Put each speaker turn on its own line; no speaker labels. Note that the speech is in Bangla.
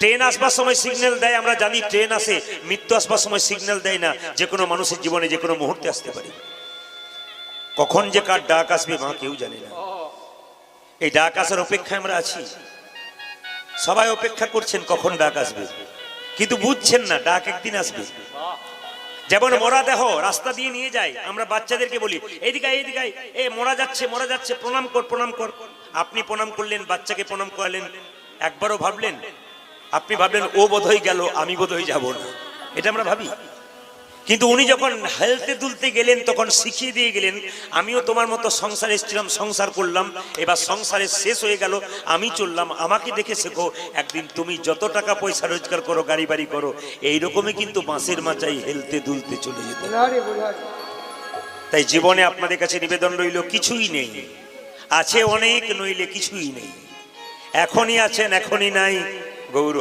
ট্রেন আসবার সময় সিগন্যাল দেয়, আমরা জানি ট্রেন আসে। মৃত্যু আসবার সময় সিগন্যাল দেয় না, যে কোনো মানুষের জীবনে যে কোনো মুহূর্তে আসতে পারে। কখন যে কার ডাক আসবে মা কেউ জানে না। এই ডাক আসার অপেক্ষায় আমরা আছি, সবাই অপেক্ষা করছেন কখন ডাক আসবে, কিন্তু বুঝছেন না ডাক একদিন আসবে। যেমন মরা দেহ রাস্তা দিয়ে নিয়ে যায়, আমরা বাচ্চাদেরকে বলি এইদিকে এইদিকে, এ মরা যাচ্ছে মরা যাচ্ছে, প্রণাম কর প্রণাম কর। আপনি প্রণাম করলেন, বাচ্চাকে প্রণাম করালেন, একবারও ভাবলেন? আপনি ভাবলেন ও বোধহয় গেল, আমি বোধহয় যাব না, এটা আমরা ভাবি। কিন্তু উনি যখন হেলতে দুলতে গেলেন তখন শিখিয়ে দিয়ে গেলেন, আমিও তোমার মতো সংসারে এসেছিলাম, সংসার করলাম, এবার সংসারে শেষ হয়ে গেল, আমি চললাম, আমাকে দেখে শেখো। একদিন তুমি যত টাকা পয়সা রোজগার করো, গাড়ি বাড়ি করো, এইরকমই কিন্তু বাঁশের মাচায় হেলতে দুলতে চলে যেতে। তাই জীবনে আপনাদের কাছে নিবেদন রইল, কিছুই নেই, আছে অনেক, নইলে কিছুই নেই। এখনই আছেন এখনই নাই, গৌর